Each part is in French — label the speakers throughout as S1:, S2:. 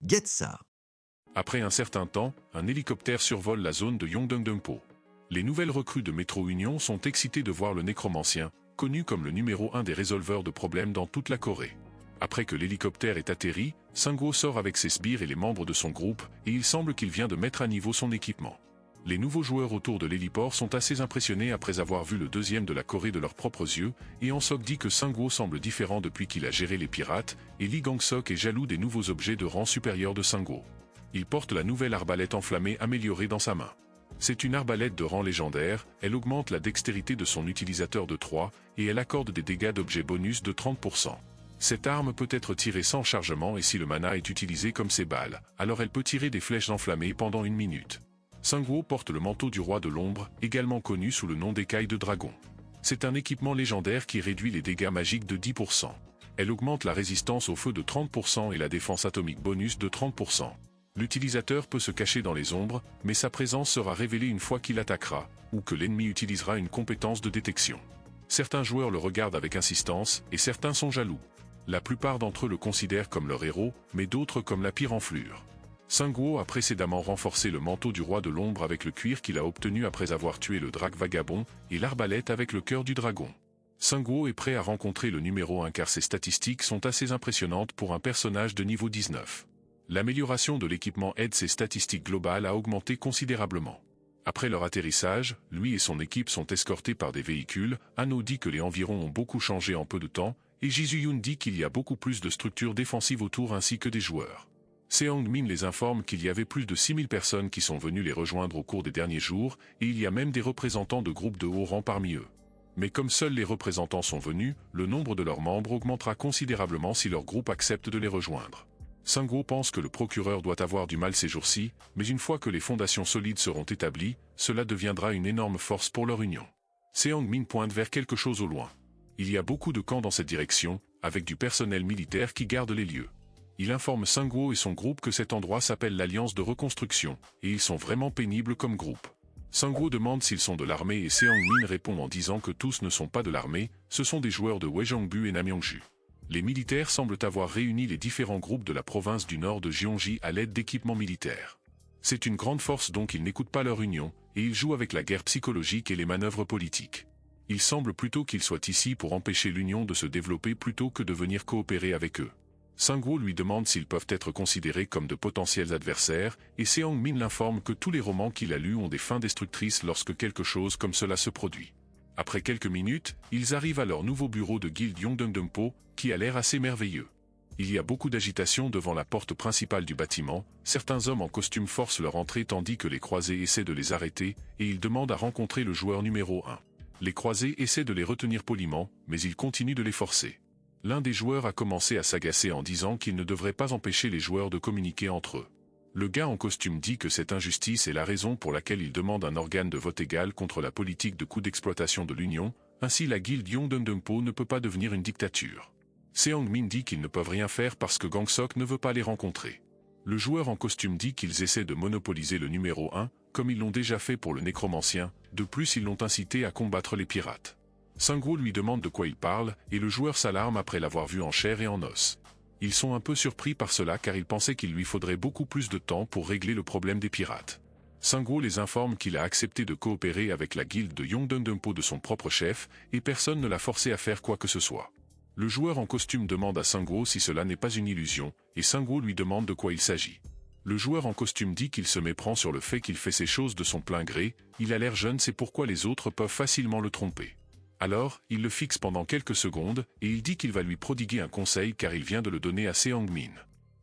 S1: Get ça.
S2: Après un certain temps, un hélicoptère survole la zone de Yongdongdongpo. Les nouvelles recrues de Métro Union sont excitées de voir le nécromancien, connu comme le numéro 1 des résolveurs de problèmes dans toute la Corée. Après que l'hélicoptère est atterri, Sang-woo sort avec ses sbires et les membres de son groupe, et il semble qu'il vient de mettre à niveau son équipement. Les nouveaux joueurs autour de l'héliport sont assez impressionnés après avoir vu le deuxième de la Corée de leurs propres yeux, et Hansok dit que Sang-woo semble différent depuis qu'il a géré les pirates, et Lee Gang-sok est jaloux des nouveaux objets de rang supérieur de Sang-woo. Il porte la nouvelle arbalète enflammée améliorée dans sa main. C'est une arbalète de rang légendaire, elle augmente la dextérité de son utilisateur de 3, et elle accorde des dégâts d'objets bonus de 30%. Cette arme peut être tirée sans chargement et si le mana est utilisé comme ses balles, alors elle peut tirer des flèches enflammées pendant 1 minute. Sang-woo porte le manteau du roi de l'ombre, également connu sous le nom d'écaille de dragon. C'est un équipement légendaire qui réduit les dégâts magiques de 10%. Elle augmente la résistance au feu de 30% et la défense atomique bonus de 30%. L'utilisateur peut se cacher dans les ombres, mais sa présence sera révélée une fois qu'il attaquera, ou que l'ennemi utilisera une compétence de détection. Certains joueurs le regardent avec insistance, et certains sont jaloux. La plupart d'entre eux le considèrent comme leur héros, mais d'autres comme la pire enflure. Sang-woo a précédemment renforcé le manteau du roi de l'ombre avec le cuir qu'il a obtenu après avoir tué le drac vagabond, et l'arbalète avec le cœur du dragon. Sang-woo est prêt à rencontrer le numéro 1 car ses statistiques sont assez impressionnantes pour un personnage de niveau 19. L'amélioration de l'équipement aide ses statistiques globales à augmenter considérablement. Après leur atterrissage, lui et son équipe sont escortés par des véhicules, Ano dit que les environs ont beaucoup changé en peu de temps, et Jisoo-yoon dit qu'il y a beaucoup plus de structures défensives autour ainsi que des joueurs. Seong-min les informe qu'il y avait plus de 6000 personnes qui sont venues les rejoindre au cours des derniers jours, et il y a même des représentants de groupes de haut rang parmi eux. Mais comme seuls les représentants sont venus, le nombre de leurs membres augmentera considérablement si leur groupe accepte de les rejoindre. Sang-woo pense que le procureur doit avoir du mal ces jours-ci, mais une fois que les fondations solides seront établies, cela deviendra une énorme force pour leur union. Seong-min pointe vers quelque chose au loin. Il y a beaucoup de camps dans cette direction, avec du personnel militaire qui garde les lieux. Il informe Sang-woo et son groupe que cet endroit s'appelle l'Alliance de Reconstruction, et ils sont vraiment pénibles comme groupe. Sang-woo demande s'ils sont de l'armée et Seong-min répond en disant que tous ne sont pas de l'armée, ce sont des joueurs de Wejongbu et Namyongju. Les militaires semblent avoir réuni les différents groupes de la province du nord de Gyeonggi à l'aide d'équipements militaires. C'est une grande force donc ils n'écoutent pas leur union, et ils jouent avec la guerre psychologique et les manœuvres politiques. Il semble plutôt qu'ils soient ici pour empêcher l'union de se développer plutôt que de venir coopérer avec eux. Sang-woo lui demande s'ils peuvent être considérés comme de potentiels adversaires, et Seong-min l'informe que tous les romans qu'il a lus ont des fins destructrices lorsque quelque chose comme cela se produit. Après quelques minutes, ils arrivent à leur nouveau bureau de guilde Yongdongdongpo, qui a l'air assez merveilleux. Il y a beaucoup d'agitation devant la porte principale du bâtiment, certains hommes en costume forcent leur entrée tandis que les croisés essaient de les arrêter, et ils demandent à rencontrer le joueur numéro 1. Les croisés essaient de les retenir poliment, mais ils continuent de les forcer. L'un des joueurs a commencé à s'agacer en disant qu'il ne devrait pas empêcher les joueurs de communiquer entre eux. Le gars en costume dit que cette injustice est la raison pour laquelle il demande un organe de vote égal contre la politique de coût d'exploitation de l'Union, ainsi la guilde Yongdongdongpo ne peut pas devenir une dictature. Seong-min dit qu'ils ne peuvent rien faire parce que Gang-sok ne veut pas les rencontrer. Le joueur en costume dit qu'ils essaient de monopoliser le numéro 1, comme ils l'ont déjà fait pour le nécromancien, de plus ils l'ont incité à combattre les pirates. Sang-woo lui demande de quoi il parle, et le joueur s'alarme après l'avoir vu en chair et en os. Ils sont un peu surpris par cela car ils pensaient qu'il lui faudrait beaucoup plus de temps pour régler le problème des pirates. Sang-woo les informe qu'il a accepté de coopérer avec la guilde de Yongdongdongpo de son propre chef, et personne ne l'a forcé à faire quoi que ce soit. Le joueur en costume demande à Sang-woo si cela n'est pas une illusion, et Sang-woo lui demande de quoi il s'agit. Le joueur en costume dit qu'il se méprend sur le fait qu'il fait ces choses de son plein gré, il a l'air jeune c'est pourquoi les autres peuvent facilement le tromper. Alors, il le fixe pendant quelques secondes, et il dit qu'il va lui prodiguer un conseil car il vient de le donner à Seong-min.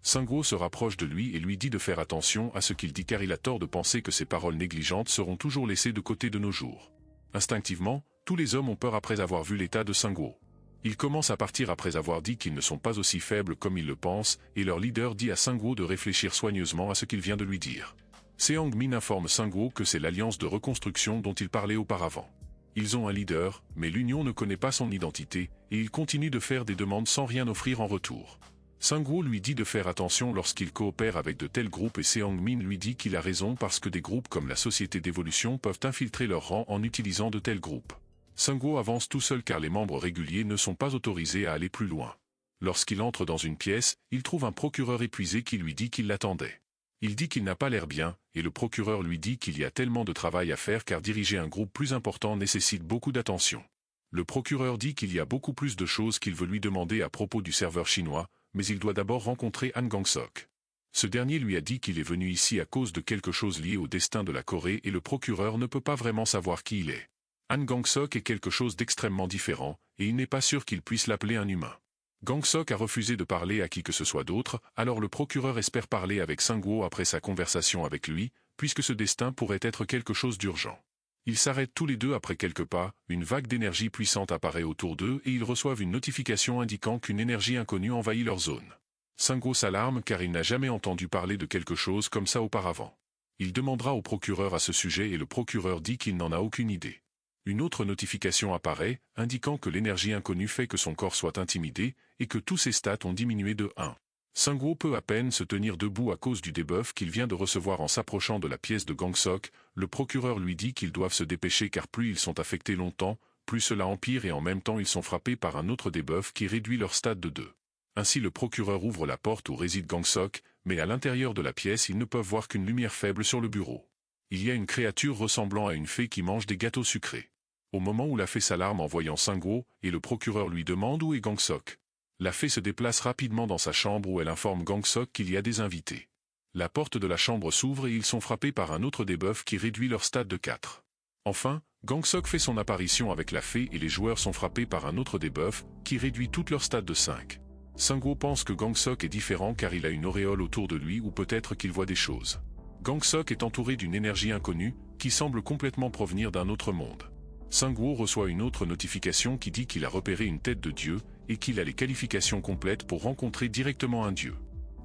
S2: Sang-woo se rapproche de lui et lui dit de faire attention à ce qu'il dit car il a tort de penser que ses paroles négligentes seront toujours laissées de côté de nos jours. Instinctivement, tous les hommes ont peur après avoir vu l'état de Sang-woo. Ils commencent à partir après avoir dit qu'ils ne sont pas aussi faibles comme ils le pensent, et leur leader dit à Sang-woo de réfléchir soigneusement à ce qu'il vient de lui dire. Seong-min informe Sang-woo que c'est l'alliance de reconstruction dont il parlait auparavant. Ils ont un leader, mais l'Union ne connaît pas son identité, et il continue de faire des demandes sans rien offrir en retour. Sang-woo lui dit de faire attention lorsqu'il coopère avec de tels groupes et Seong-min lui dit qu'il a raison parce que des groupes comme la Société d'évolution peuvent infiltrer leurs rangs en utilisant de tels groupes. Sang-woo avance tout seul car les membres réguliers ne sont pas autorisés à aller plus loin. Lorsqu'il entre dans une pièce, il trouve un procureur épuisé qui lui dit qu'il l'attendait. Il dit qu'il n'a pas l'air bien, et le procureur lui dit qu'il y a tellement de travail à faire car diriger un groupe plus important nécessite beaucoup d'attention. Le procureur dit qu'il y a beaucoup plus de choses qu'il veut lui demander à propos du serveur chinois, mais il doit d'abord rencontrer Han Gong-sok. Ce dernier lui a dit qu'il est venu ici à cause de quelque chose lié au destin de la Corée et le procureur ne peut pas vraiment savoir qui il est. Han Gong-sok est quelque chose d'extrêmement différent, et il n'est pas sûr qu'il puisse l'appeler un humain. Gong-sok a refusé de parler à qui que ce soit d'autre, alors le procureur espère parler avec Sang-woo après sa conversation avec lui, puisque ce destin pourrait être quelque chose d'urgent. Ils s'arrêtent tous les deux après quelques pas, une vague d'énergie puissante apparaît autour d'eux et ils reçoivent une notification indiquant qu'une énergie inconnue envahit leur zone. Sang-woo s'alarme car il n'a jamais entendu parler de quelque chose comme ça auparavant. Il demandera au procureur à ce sujet et le procureur dit qu'il n'en a aucune idée. Une autre notification apparaît, indiquant que l'énergie inconnue fait que son corps soit intimidé, et que tous ses stats ont diminué de 1. Sang-woo peut à peine se tenir debout à cause du debuff qu'il vient de recevoir en s'approchant de la pièce de Gong-sok. Le procureur lui dit qu'ils doivent se dépêcher car plus ils sont affectés longtemps, plus cela empire et en même temps ils sont frappés par un autre debuff qui réduit leur stat de 2. Ainsi le procureur ouvre la porte où réside Gong-sok, mais à l'intérieur de la pièce ils ne peuvent voir qu'une lumière faible sur le bureau. Il y a une créature ressemblant à une fée qui mange des gâteaux sucrés. Au moment où la fée s'alarme en voyant Sang-woo, et le procureur lui demande où est Gong-sok. La fée se déplace rapidement dans sa chambre où elle informe Gong-sok qu'il y a des invités. La porte de la chambre s'ouvre et ils sont frappés par un autre debuff qui réduit leur stat de 4. Enfin, Gong-sok fait son apparition avec la fée et les joueurs sont frappés par un autre debuff qui réduit toute leur stat de 5. Sang-woo pense que Gong-sok est différent car il a une auréole autour de lui ou peut-être qu'il voit des choses. Gong-sok est entouré d'une énergie inconnue qui semble complètement provenir d'un autre monde. Sang-woo reçoit une autre notification qui dit qu'il a repéré une tête de dieu et qu'il a les qualifications complètes pour rencontrer directement un dieu.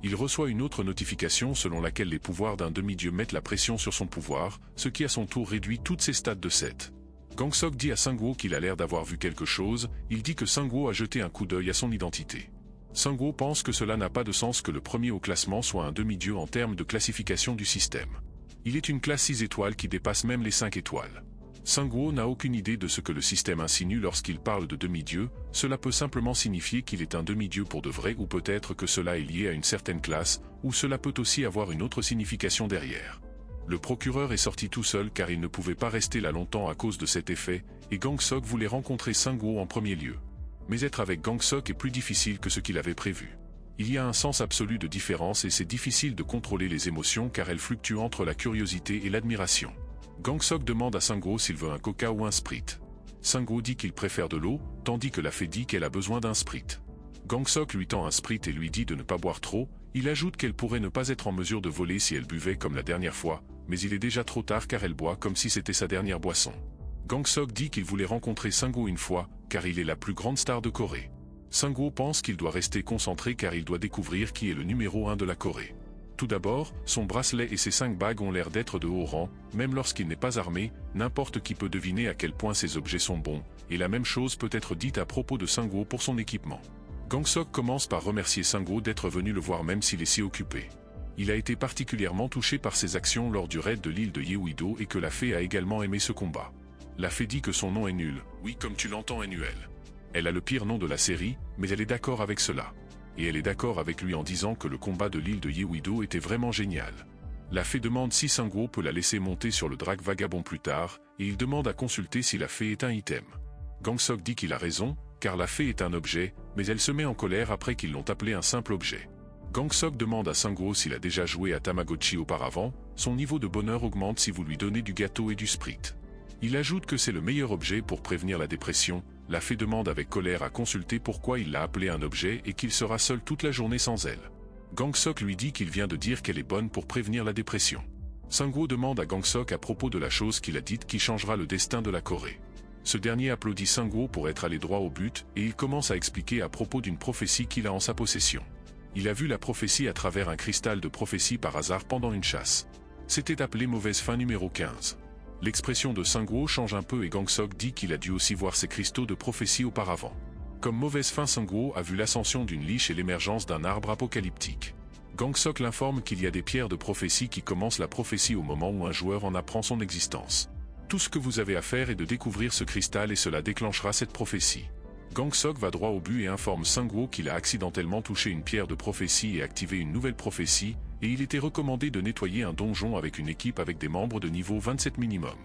S2: Il reçoit une autre notification selon laquelle les pouvoirs d'un demi-dieu mettent la pression sur son pouvoir, ce qui à son tour réduit toutes ses stats de 7. Gong-sok dit à Sang-woo qu'il a l'air d'avoir vu quelque chose, il dit que Sang-woo a jeté un coup d'œil à son identité. Sang-woo pense que cela n'a pas de sens que le premier au classement soit un demi-dieu en termes de classification du système. Il est une classe 6 étoiles qui dépasse même les 5 étoiles. Sang-woo n'a aucune idée de ce que le système insinue lorsqu'il parle de demi-dieu, cela peut simplement signifier qu'il est un demi-dieu pour de vrai ou peut-être que cela est lié à une certaine classe, ou cela peut aussi avoir une autre signification derrière. Le procureur est sorti tout seul car il ne pouvait pas rester là longtemps à cause de cet effet, et Gong-sok voulait rencontrer Sang-woo en premier lieu. Mais être avec Gong-sok est plus difficile que ce qu'il avait prévu. Il y a un sens absolu de différence et c'est difficile de contrôler les émotions car elles fluctuent entre la curiosité et l'admiration. Gong-sok demande à Sang-woo s'il veut un coca ou un sprite. Sang-woo dit qu'il préfère de l'eau, tandis que la fée dit qu'elle a besoin d'un sprite. Gong-sok lui tend un sprite et lui dit de ne pas boire trop, il ajoute qu'elle pourrait ne pas être en mesure de voler si elle buvait comme la dernière fois, mais il est déjà trop tard car elle boit comme si c'était sa dernière boisson. Gong-sok dit qu'il voulait rencontrer Sang-woo une fois, car il est la plus grande star de Corée. Sang-woo pense qu'il doit rester concentré car il doit découvrir qui est le numéro 1 de la Corée. Tout d'abord, son bracelet et ses 5 bagues ont l'air d'être de haut rang, même lorsqu'il n'est pas armé, n'importe qui peut deviner à quel point ces objets sont bons, et la même chose peut être dite à propos de Sang-woo pour son équipement. Gong-sok commence par remercier Sang-woo d'être venu le voir même s'il est si occupé. Il a été particulièrement touché par ses actions lors du raid de l'île de Yeouido et que la fée a également aimé ce combat. La fée dit que son nom est nul, oui comme tu l'entends NUL. Elle a le pire nom de la série, mais elle est d'accord avec cela. Et elle est d'accord avec lui en disant que le combat de l'île de Yeouido était vraiment génial. La fée demande si Sang-woo peut la laisser monter sur le drac vagabond plus tard, et il demande à consulter si la fée est un item. Gong-sok dit qu'il a raison, car la fée est un objet, mais elle se met en colère après qu'ils l'ont appelé un simple objet. Gong-sok demande à Sang-woo s'il a déjà joué à Tamagotchi auparavant, son niveau de bonheur augmente si vous lui donnez du gâteau et du sprite. Il ajoute que c'est le meilleur objet pour prévenir la dépression. La fée demande avec colère à consulter pourquoi il l'a appelé un objet et qu'il sera seul toute la journée sans elle. Gong-sok lui dit qu'il vient de dire qu'elle est bonne pour prévenir la dépression. Sang-woo demande à Gong-sok à propos de la chose qu'il a dite qui changera le destin de la Corée. Ce dernier applaudit Sang-woo pour être allé droit au but et il commence à expliquer à propos d'une prophétie qu'il a en sa possession. Il a vu la prophétie à travers un cristal de prophétie par hasard pendant une chasse. C'était appelé mauvaise fin numéro 15. L'expression de Sang-woo change un peu et Gong-sok dit qu'il a dû aussi voir ces cristaux de prophétie auparavant. Comme mauvaise fin, Sang-woo a vu l'ascension d'une liche et l'émergence d'un arbre apocalyptique. Gong-sok l'informe qu'il y a des pierres de prophétie qui commencent la prophétie au moment où un joueur en apprend son existence. Tout ce que vous avez à faire est de découvrir ce cristal et cela déclenchera cette prophétie. Gangsok va droit au but et informe Sungwoo qu'il a accidentellement touché une pierre de prophétie et activé une nouvelle prophétie, et il était recommandé de nettoyer un donjon avec une équipe avec des membres de niveau 27 minimum.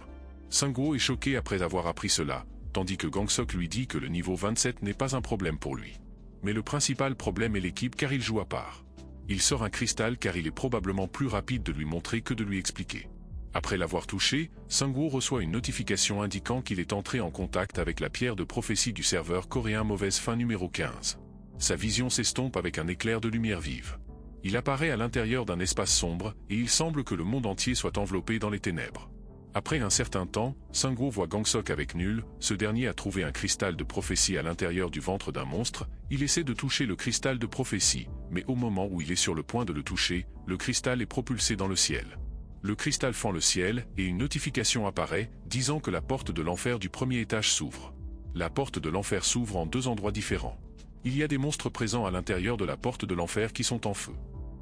S2: Sungwoo est choqué après avoir appris cela, tandis que Gangsok lui dit que le niveau 27 n'est pas un problème pour lui. Mais le principal problème est l'équipe car il joue à part. Il sort un cristal car il est probablement plus rapide de lui montrer que de lui expliquer. Après l'avoir touché, Sungwoo reçoit une notification indiquant qu'il est entré en contact avec la pierre de prophétie du serveur coréen mauvaise fin numéro 15. Sa vision s'estompe avec un éclair de lumière vive. Il apparaît à l'intérieur d'un espace sombre, et il semble que le monde entier soit enveloppé dans les ténèbres. Après un certain temps, Sungwoo voit Gangsok avec Nul, ce dernier a trouvé un cristal de prophétie à l'intérieur du ventre d'un monstre, il essaie de toucher le cristal de prophétie, mais au moment où il est sur le point de le toucher, le cristal est propulsé dans le ciel. Le cristal fend le ciel, et une notification apparaît, disant que la porte de l'enfer du premier étage s'ouvre. La porte de l'enfer s'ouvre en deux endroits différents. Il y a des monstres présents à l'intérieur de la porte de l'enfer qui sont en feu.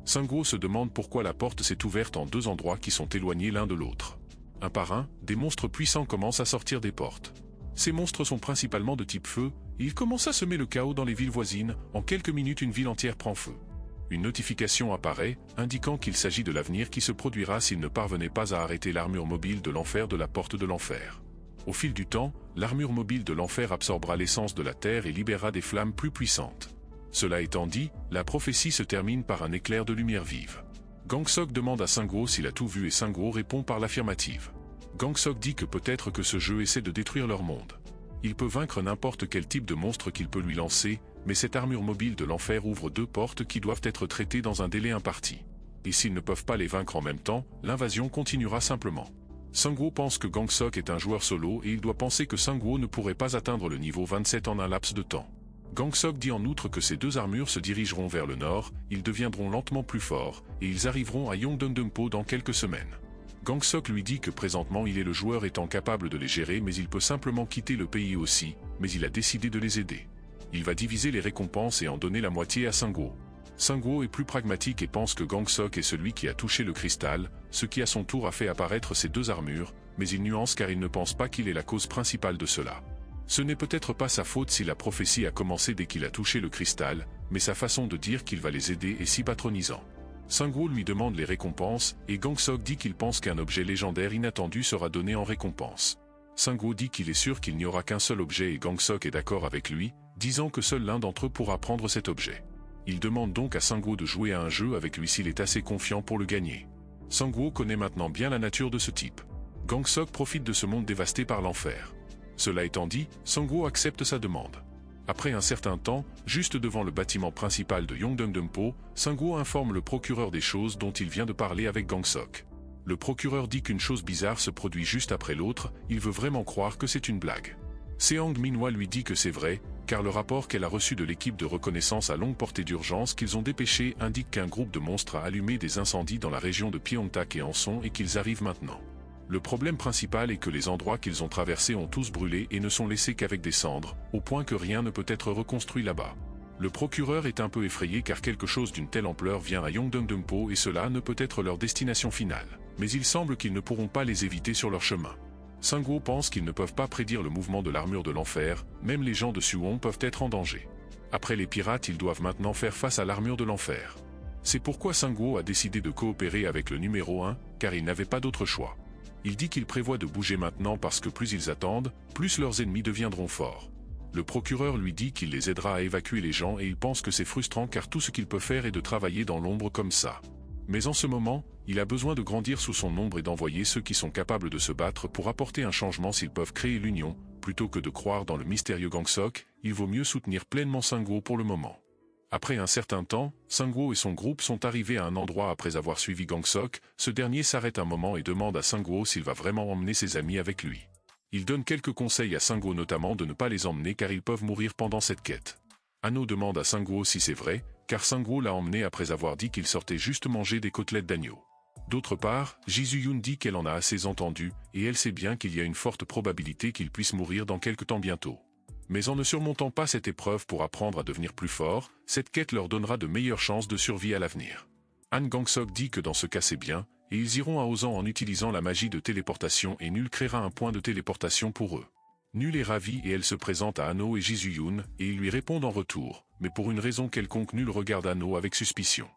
S2: Sungwoo se demande pourquoi la porte s'est ouverte en deux endroits qui sont éloignés l'un de l'autre. Un par un, des monstres puissants commencent à sortir des portes. Ces monstres sont principalement de type feu, et ils commencent à semer le chaos dans les villes voisines, en quelques minutes une ville entière prend feu. Une notification apparaît, indiquant qu'il s'agit de l'avenir qui se produira s'il ne parvenait pas à arrêter l'armure mobile de l'enfer de la porte de l'enfer. Au fil du temps, l'armure mobile de l'enfer absorbera l'essence de la terre et libérera des flammes plus puissantes. Cela étant dit, la prophétie se termine par un éclair de lumière vive. Gangsok demande à Sungwoo s'il a tout vu et Sungwoo répond par l'affirmative. Gangsok dit que peut-être que ce jeu essaie de détruire leur monde. Il peut vaincre n'importe quel type de monstre qu'il peut lui lancer, mais cette armure mobile de l'enfer ouvre deux portes qui doivent être traitées dans un délai imparti. Et s'ils ne peuvent pas les vaincre en même temps, l'invasion continuera simplement. Sungwoo pense que Gangsok est un joueur solo et il doit penser que Sungwoo ne pourrait pas atteindre le niveau 27 en un laps de temps. Gangsok dit en outre que ces deux armures se dirigeront vers le nord, ils deviendront lentement plus forts, et ils arriveront à Yongdongdongpo dans quelques semaines. Gangsok lui dit que présentement il est le joueur étant capable de les gérer mais il peut simplement quitter le pays aussi, mais il a décidé de les aider. Il va diviser les récompenses et en donner la moitié à Sungwoo. Sungwoo est plus pragmatique et pense que Gangsok est celui qui a touché le cristal, ce qui à son tour a fait apparaître ces deux armures, mais il nuance car il ne pense pas qu'il est la cause principale de cela. Ce n'est peut-être pas sa faute si la prophétie a commencé dès qu'il a touché le cristal, mais sa façon de dire qu'il va les aider est si patronisant. Sungwoo lui demande les récompenses, et Gangsok dit qu'il pense qu'un objet légendaire inattendu sera donné en récompense. Sungwoo dit qu'il est sûr qu'il n'y aura qu'un seul objet et Gangsok est d'accord avec lui, disant que seul l'un d'entre eux pourra prendre cet objet. Il demande donc à Sungwoo de jouer à un jeu avec lui s'il est assez confiant pour le gagner. Sungwoo connaît maintenant bien la nature de ce type. Gangsok profite de ce monde dévasté par l'enfer. Cela étant dit, Sungwoo accepte sa demande. Après un certain temps, juste devant le bâtiment principal de Yongdongdongpo, Sungwoo informe le procureur des choses dont il vient de parler avec Gangsok. Le procureur dit qu'une chose bizarre se produit juste après l'autre, il veut vraiment croire que c'est une blague. Seong Minhwa lui dit que c'est vrai, car le rapport qu'elle a reçu de l'équipe de reconnaissance à longue portée d'urgence qu'ils ont dépêché indique qu'un groupe de monstres a allumé des incendies dans la région de Pyeongtaek et Anson et qu'ils arrivent maintenant. Le problème principal est que les endroits qu'ils ont traversés ont tous brûlé et ne sont laissés qu'avec des cendres, au point que rien ne peut être reconstruit là-bas. Le procureur est un peu effrayé car quelque chose d'une telle ampleur vient à Yongdongdongpo et cela ne peut être leur destination finale. Mais il semble qu'ils ne pourront pas les éviter sur leur chemin. Sungwoo pense qu'ils ne peuvent pas prédire le mouvement de l'armure de l'enfer, même les gens de Suwon peuvent être en danger. Après les pirates, ils doivent maintenant faire face à l'armure de l'enfer. C'est pourquoi Sungwoo a décidé de coopérer avec le numéro 1, car il n'avait pas d'autre choix. Il dit qu'il prévoit de bouger maintenant parce que plus ils attendent, plus leurs ennemis deviendront forts. Le procureur lui dit qu'il les aidera à évacuer les gens et il pense que c'est frustrant car tout ce qu'il peut faire est de travailler dans l'ombre comme ça. Mais en ce moment, il a besoin de grandir sous son ombre et d'envoyer ceux qui sont capables de se battre pour apporter un changement s'ils peuvent créer l'union, plutôt que de croire dans le mystérieux Gangsok, il vaut mieux soutenir pleinement Sungwoo pour le moment. Après un certain temps, Sungwoo et son groupe sont arrivés à un endroit après avoir suivi Gangsok, ce dernier s'arrête un moment et demande à Sungwoo s'il va vraiment emmener ses amis avec lui. Il donne quelques conseils à Sungwoo notamment de ne pas les emmener car ils peuvent mourir pendant cette quête. Ano demande à Sungwoo si c'est vrai, car Sungwoo l'a emmené après avoir dit qu'il sortait juste manger des côtelettes d'agneau. D'autre part, Ji-Yoon dit qu'elle en a assez entendu, et elle sait bien qu'il y a une forte probabilité qu'il puisse mourir dans quelque temps bientôt. Mais en ne surmontant pas cette épreuve pour apprendre à devenir plus fort, cette quête leur donnera de meilleures chances de survie à l'avenir. Han Gangsok dit que dans ce cas c'est bien, et ils iront à Osan en utilisant la magie de téléportation et Nul créera un point de téléportation pour eux. Nul est ravi et elle se présente à Anno et Jisoo-yoon, et ils lui répondent en retour, mais pour une raison quelconque Nul regarde Anno avec suspicion.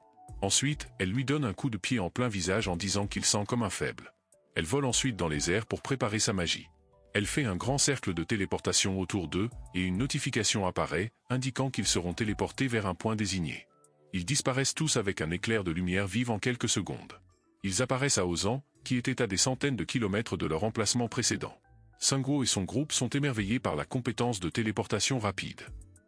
S2: Ensuite, elle lui donne un coup de pied en plein visage en disant qu'il sent comme un faible. Elle vole ensuite dans les airs pour préparer sa magie. Elle fait un grand cercle de téléportation autour d'eux, et une notification apparaît, indiquant qu'ils seront téléportés vers un point désigné. Ils disparaissent tous avec un éclair de lumière vive en quelques secondes. Ils apparaissent à Ozan, qui était à des centaines de kilomètres de leur emplacement précédent. Sunguo et son groupe sont émerveillés par la compétence de téléportation rapide.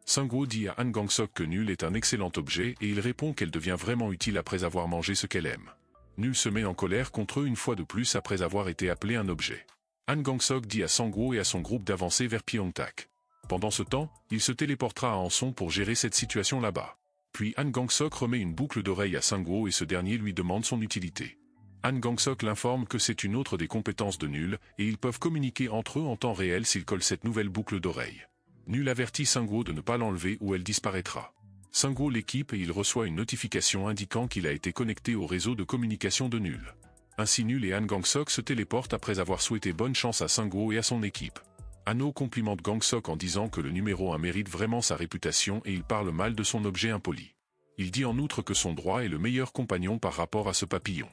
S2: Sunguo dit à Han Gang-sok que Nul est un excellent objet et il répond qu'elle devient vraiment utile après avoir mangé ce qu'elle aime. Nul se met en colère contre eux une fois de plus après avoir été appelé un objet. Han Gang-sok dit à Sunguo et à son groupe d'avancer vers Pyeongtaek. Pendant ce temps, il se téléportera à Anson pour gérer cette situation là-bas. Puis Han Gang-sok remet une boucle d'oreille à Sunguo et ce dernier lui demande son utilité. Han Gang-sok l'informe que c'est une autre des compétences de Nul, et ils peuvent communiquer entre eux en temps réel s'ils collent cette nouvelle boucle d'oreille. Nul avertit Sunguo de ne pas l'enlever ou elle disparaîtra. Sunguo l'équipe et il reçoit une notification indiquant qu'il a été connecté au réseau de communication de Nul. Ainsi Nul et Han Gang-sok se téléportent après avoir souhaité bonne chance à Sunguo et à son équipe. Anno complimente Gang-sok en disant que le numéro 1 mérite vraiment sa réputation et il parle mal de son objet impoli. Il dit en outre que son droit est le meilleur compagnon par rapport à ce papillon.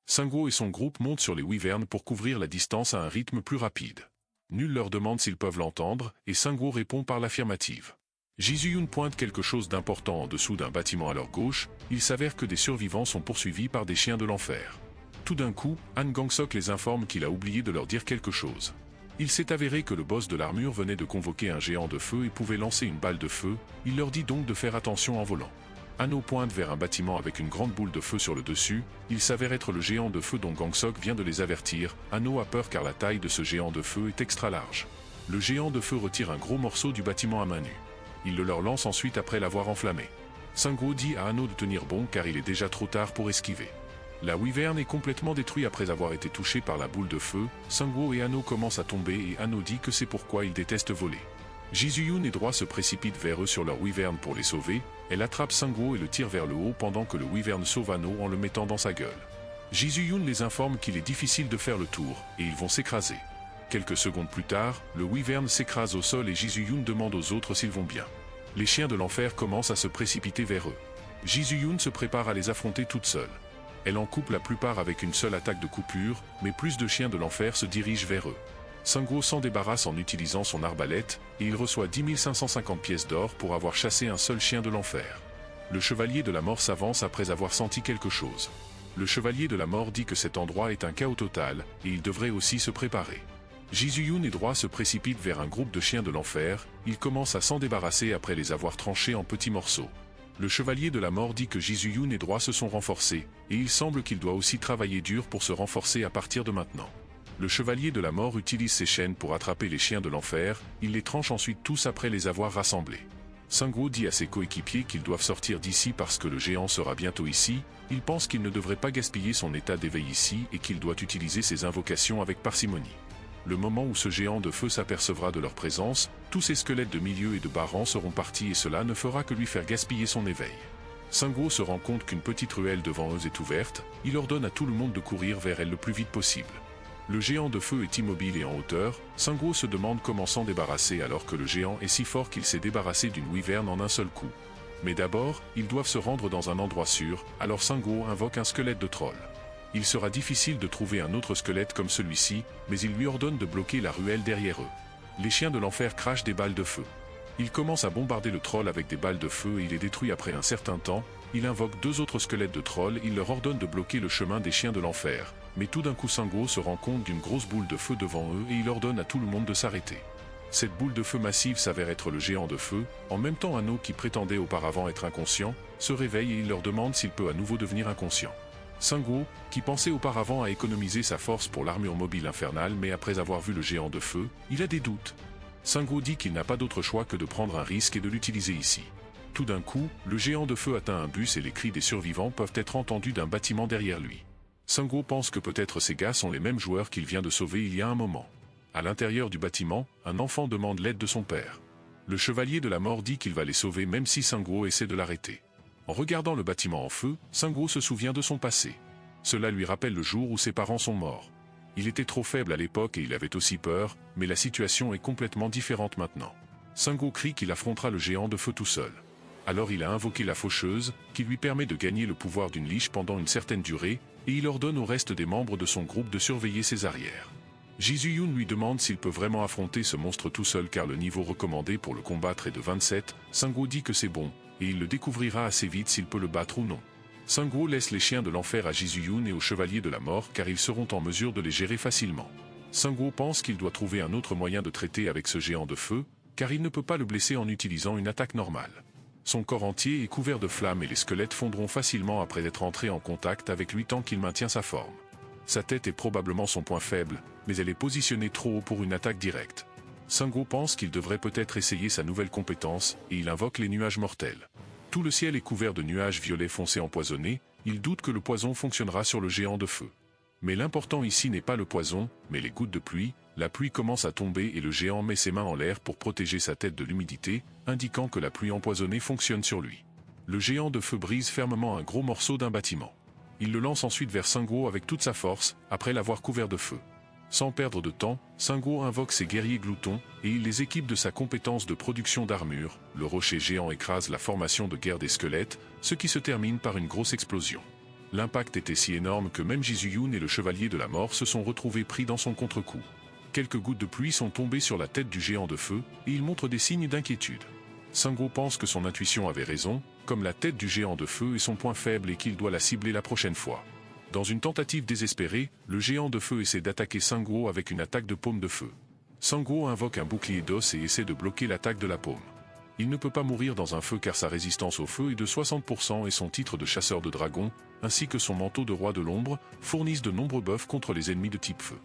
S2: Sunguo et son groupe montent sur les wyverns pour couvrir la distance à un rythme plus rapide. Nul leur demande s'ils peuvent l'entendre, et Sunguo répond par l'affirmative. Jisoo-yoon pointe quelque chose d'important en dessous d'un bâtiment à leur gauche, il s'avère que des survivants sont poursuivis par des chiens de l'enfer. Tout d'un coup, Han Gang-sok les informe qu'il a oublié de leur dire quelque chose. Il s'est avéré que le boss de l'armure venait de convoquer un géant de feu et pouvait lancer une balle de feu, il leur dit donc de faire attention en volant. Anno pointe vers un bâtiment avec une grande boule de feu sur le dessus, il s'avère être le géant de feu dont Gang-sok vient de les avertir. Anno a peur car la taille de ce géant de feu est extra large. Le géant de feu retire un gros morceau du bâtiment à main nue. Il le leur lance ensuite après l'avoir enflammé. Sunguo dit à Anno de tenir bon car il est déjà trop tard pour esquiver. La wyvern est complètement détruite après avoir été touchée par la boule de feu, Sunguo et Anno commencent à tomber et Anno dit que c'est pourquoi ils détestent voler. Jisoo-yoon et Droit se précipitent vers eux sur leur wyvern pour les sauver, elle attrape Sunguo et le tire vers le haut pendant que le wyvern sauve Anno en le mettant dans sa gueule. Jisoo-yoon les informe qu'il est difficile de faire le tour, et ils vont s'écraser. Quelques secondes plus tard, le wyvern s'écrase au sol et Jisoo-yoon demande aux autres s'ils vont bien. Les chiens de l'enfer commencent à se précipiter vers eux. Jisoo-yoon se prépare à les affronter toute seule. Elle en coupe la plupart avec une seule attaque de coupure, mais plus de chiens de l'enfer se dirigent vers eux. Sunguo s'en débarrasse en utilisant son arbalète, et il reçoit 10 550 pièces d'or pour avoir chassé un seul chien de l'enfer. Le chevalier de la mort s'avance après avoir senti quelque chose. Le chevalier de la mort dit que cet endroit est un chaos total, et il devrait aussi se préparer. Jisoo-yoon et Droit se précipitent vers un groupe de chiens de l'enfer, ils commencent à s'en débarrasser après les avoir tranchés en petits morceaux. Le chevalier de la mort dit que Jisoo-yoon et Droit se sont renforcés, et il semble qu'il doit aussi travailler dur pour se renforcer à partir de maintenant. Le chevalier de la mort utilise ses chaînes pour attraper les chiens de l'enfer, il les tranche ensuite tous après les avoir rassemblés. Sunguo dit à ses coéquipiers qu'ils doivent sortir d'ici parce que le géant sera bientôt ici, il pense qu'il ne devrait pas gaspiller son état d'éveil ici et qu'il doit utiliser ses invocations avec parcimonie. Le moment où ce géant de feu s'apercevra de leur présence, tous ces squelettes de milieu et de bas rang seront partis et cela ne fera que lui faire gaspiller son éveil. Sunguo se rend compte qu'une petite ruelle devant eux est ouverte, il ordonne à tout le monde de courir vers elle le plus vite possible. Le géant de feu est immobile et en hauteur, Sunguo se demande comment s'en débarrasser alors que le géant est si fort qu'il s'est débarrassé d'une wyvern en un seul coup. Mais d'abord, ils doivent se rendre dans un endroit sûr, alors Sunguo invoque un squelette de troll. Il sera difficile de trouver un autre squelette comme celui-ci, mais il lui ordonne de bloquer la ruelle derrière eux. Les chiens de l'enfer crachent des balles de feu. Il commence à bombarder le troll avec des balles de feu et il est détruit après un certain temps. Il invoque deux autres squelettes de troll, il leur ordonne de bloquer le chemin des chiens de l'enfer. Mais tout d'un coup Sunguo se rend compte d'une grosse boule de feu devant eux et il ordonne à tout le monde de s'arrêter. Cette boule de feu massive s'avère être le géant de feu, en même temps Anno qui prétendait auparavant être inconscient, se réveille et il leur demande s'il peut à nouveau devenir inconscient. Sunguo, qui pensait auparavant à économiser sa force pour l'armure mobile infernale mais après avoir vu le géant de feu, il a des doutes. Sunguo dit qu'il n'a pas d'autre choix que de prendre un risque et de l'utiliser ici. Tout d'un coup, le géant de feu atteint un bus et les cris des survivants peuvent être entendus d'un bâtiment derrière lui. Sunguo pense que peut-être ces gars sont les mêmes joueurs qu'il vient de sauver il y a un moment. À l'intérieur du bâtiment, un enfant demande l'aide de son père. Le chevalier de la mort dit qu'il va les sauver même si Sunguo essaie de l'arrêter. En regardant le bâtiment en feu, Sunguo se souvient de son passé. Cela lui rappelle le jour où ses parents sont morts. Il était trop faible à l'époque et il avait aussi peur, mais la situation est complètement différente maintenant. Sangwo crie qu'il affrontera le géant de feu tout seul. Alors il a invoqué la faucheuse, qui lui permet de gagner le pouvoir d'une liche pendant une certaine durée, et il ordonne au reste des membres de son groupe de surveiller ses arrières. Jisoo-yoon lui demande s'il peut vraiment affronter ce monstre tout seul car le niveau recommandé pour le combattre est de 27, Sangwo dit que c'est bon, et il le découvrira assez vite s'il peut le battre ou non. Sangwo laisse les chiens de l'enfer à Jisoo-yoon et au chevalier de la mort car ils seront en mesure de les gérer facilement. Sangwo pense qu'il doit trouver un autre moyen de traiter avec ce géant de feu, car il ne peut pas le blesser en utilisant une attaque normale. Son corps entier est couvert de flammes et les squelettes fondront facilement après être entrés en contact avec lui tant qu'il maintient sa forme. Sa tête est probablement son point faible, mais elle est positionnée trop haut pour une attaque directe. Sangwo pense qu'il devrait peut-être essayer sa nouvelle compétence, et il invoque les nuages mortels. Tout le ciel est couvert de nuages violets foncés empoisonnés, il doute que le poison fonctionnera sur le géant de feu. Mais l'important ici n'est pas le poison, mais les gouttes de pluie. La pluie commence à tomber et le géant met ses mains en l'air pour protéger sa tête de l'humidité, indiquant que la pluie empoisonnée fonctionne sur lui. Le géant de feu brise fermement un gros morceau d'un bâtiment. Il le lance ensuite vers Sangwo avec toute sa force, après l'avoir couvert de feu. Sans perdre de temps, Sangwo invoque ses guerriers gloutons, et il les équipe de sa compétence de production d'armure. Le rocher géant écrase la formation de guerre des squelettes, ce qui se termine par une grosse explosion. L'impact était si énorme que même Jisoo-yoon et le chevalier de la mort se sont retrouvés pris dans son contre-coup. Quelques gouttes de pluie sont tombées sur la tête du géant de feu, et il montre des signes d'inquiétude. Sangwo pense que son intuition avait raison, comme la tête du géant de feu est son point faible et qu'il doit la cibler la prochaine fois. Dans une tentative désespérée, le géant de feu essaie d'attaquer Sangwo avec une attaque de paume de feu. Sangwo invoque un bouclier d'os et essaie de bloquer l'attaque de la paume. Il ne peut pas mourir dans un feu car sa résistance au feu est de 60% et son titre de chasseur de dragons, ainsi que son manteau de roi de l'ombre, fournissent de nombreux buffs contre les ennemis de type feu.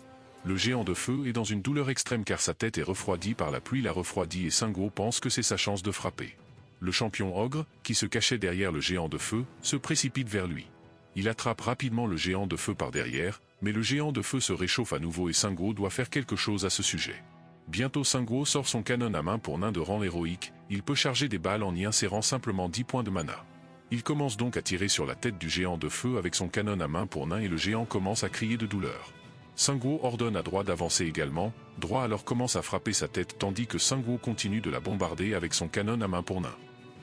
S2: Le géant de feu est dans une douleur extrême car sa tête est refroidie par la pluie la refroidit et Sangwo pense que c'est sa chance de frapper. Le champion ogre, qui se cachait derrière le géant de feu, se précipite vers lui. Il attrape rapidement le géant de feu par derrière, mais le géant de feu se réchauffe à nouveau et Sangwo doit faire quelque chose à ce sujet. Bientôt Sangwo sort son canon à main pour nain de rang héroïque, il peut charger des balles en y insérant simplement 10 points de mana. Il commence donc à tirer sur la tête du géant de feu avec son canon à main pour nain et le géant commence à crier de douleur. Sangwo ordonne à Droit d'avancer également, Droit alors commence à frapper sa tête tandis que Sangwo continue de la bombarder avec son canon à main pour nain.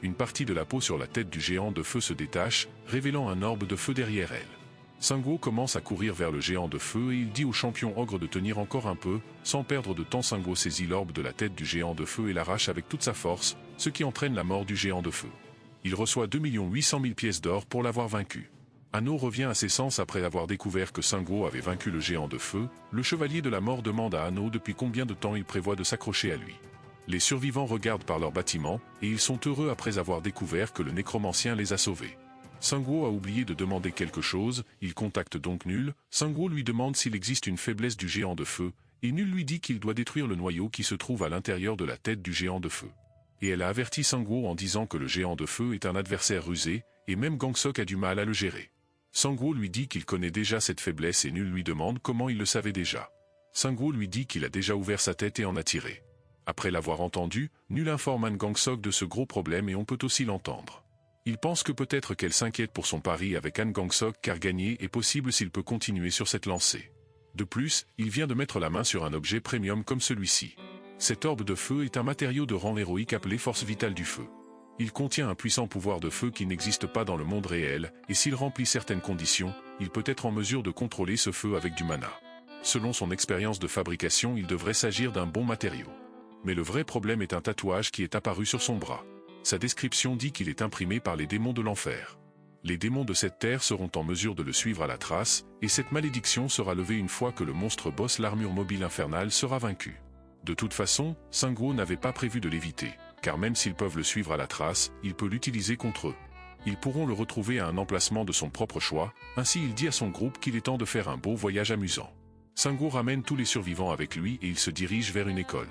S2: Une partie de la peau sur la tête du géant de feu se détache, révélant un orbe de feu derrière elle. Sangwo commence à courir vers le géant de feu et il dit au champion ogre de tenir encore un peu, sans perdre de temps Sangwo saisit l'orbe de la tête du géant de feu et l'arrache avec toute sa force, ce qui entraîne la mort du géant de feu. Il reçoit 2 800 000 pièces d'or pour l'avoir vaincu. Anno revient à ses sens après avoir découvert que Sangwo avait vaincu le géant de feu, le chevalier de la mort demande à Anno depuis combien de temps il prévoit de s'accrocher à lui. Les survivants regardent par leur bâtiment, et ils sont heureux après avoir découvert que le nécromancien les a sauvés. Sangwo a oublié de demander quelque chose, il contacte donc Nul, Sangwo lui demande s'il existe une faiblesse du géant de feu, et Nul lui dit qu'il doit détruire le noyau qui se trouve à l'intérieur de la tête du géant de feu. Et elle a averti Sangwo en disant que le géant de feu est un adversaire rusé, et même Gangsok a du mal à le gérer. Sangwo lui dit qu'il connaît déjà cette faiblesse et Nul lui demande comment il le savait déjà. Sangwo lui dit qu'il a déjà ouvert sa tête et en a tiré. Après l'avoir entendu, Nul informe An Gangsok de ce gros problème et on peut aussi l'entendre. Il pense que peut-être qu'elle s'inquiète pour son pari avec An Gangsok car gagner est possible s'il peut continuer sur cette lancée. De plus, il vient de mettre la main sur un objet premium comme celui-ci. Cet orbe de feu est un matériau de rang héroïque appelé force vitale du feu. Il contient un puissant pouvoir de feu qui n'existe pas dans le monde réel, et s'il remplit certaines conditions, il peut être en mesure de contrôler ce feu avec du mana. Selon son expérience de fabrication, il devrait s'agir d'un bon matériau. Mais le vrai problème est un tatouage qui est apparu sur son bras. Sa description dit qu'il est imprimé par les démons de l'enfer. Les démons de cette terre seront en mesure de le suivre à la trace, et cette malédiction sera levée une fois que le monstre boss l'armure mobile infernale sera vaincu. De toute façon, Sangwo n'avait pas prévu de l'éviter, car même s'ils peuvent le suivre à la trace, il peut l'utiliser contre eux. Ils pourront le retrouver à un emplacement de son propre choix, ainsi il dit à son groupe qu'il est temps de faire un beau voyage amusant. Sangwo ramène tous les survivants avec lui et il se dirige vers une école.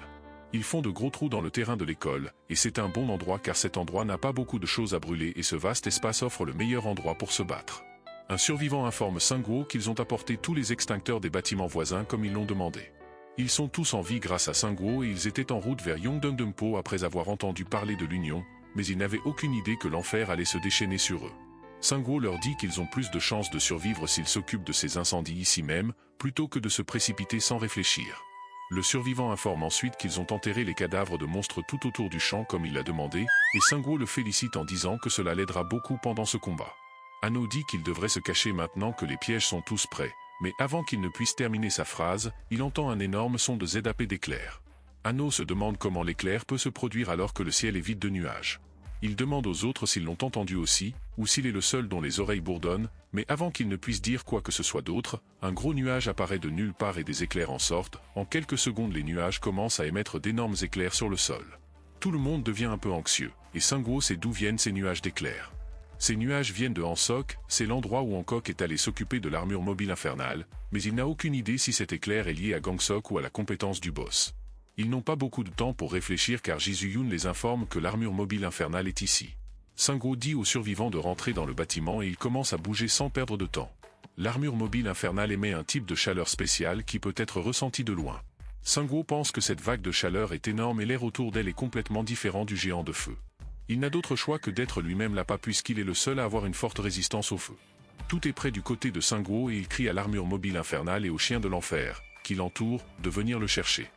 S2: Ils font de gros trous dans le terrain de l'école, et c'est un bon endroit car cet endroit n'a pas beaucoup de choses à brûler et ce vaste espace offre le meilleur endroit pour se battre. Un survivant informe Sangwo qu'ils ont apporté tous les extincteurs des bâtiments voisins comme ils l'ont demandé. Ils sont tous en vie grâce à Sangwo et ils étaient en route vers Yongdongdongpo après avoir entendu parler de l'Union, mais ils n'avaient aucune idée que l'enfer allait se déchaîner sur eux. Sangwo leur dit qu'ils ont plus de chances de survivre s'ils s'occupent de ces incendies ici même, plutôt que de se précipiter sans réfléchir. Le survivant informe ensuite qu'ils ont enterré les cadavres de monstres tout autour du champ comme il l'a demandé, et Singo le félicite en disant que cela l'aidera beaucoup pendant ce combat. Anno dit qu'il devrait se cacher maintenant que les pièges sont tous prêts, mais avant qu'il ne puisse terminer sa phrase, il entend un énorme son de ZAP d'éclairs. Anno se demande comment l'éclair peut se produire alors que le ciel est vide de nuages. Il demande aux autres s'ils l'ont entendu aussi, ou s'il est le seul dont les oreilles bourdonnent, mais avant qu'il ne puisse dire quoi que ce soit d'autre, un gros nuage apparaît de nulle part et des éclairs en sortent. En quelques secondes les nuages commencent à émettre d'énormes éclairs sur le sol. Tout le monde devient un peu anxieux, et Singo sait d'où viennent ces nuages d'éclairs. Ces nuages viennent de Hancock, c'est l'endroit où Hancock est allé s'occuper de l'armure mobile infernale, mais il n'a aucune idée si cet éclair est lié à Gangsok ou à la compétence du boss. Ils n'ont pas beaucoup de temps pour réfléchir car Jisuyun les informe que l'armure mobile infernale est ici. Singo dit aux survivants de rentrer dans le bâtiment et ils commencent à bouger sans perdre de temps. L'armure mobile infernale émet un type de chaleur spéciale qui peut être ressenti de loin. Singo pense que cette vague de chaleur est énorme et l'air autour d'elle est complètement différent du géant de feu. Il n'a d'autre choix que d'être lui-même l'appât puisqu'il est le seul à avoir une forte résistance au feu. Tout est prêt du côté de Singo et il crie à l'armure mobile infernale et aux chiens de l'enfer, qui l'entourent, de venir le chercher.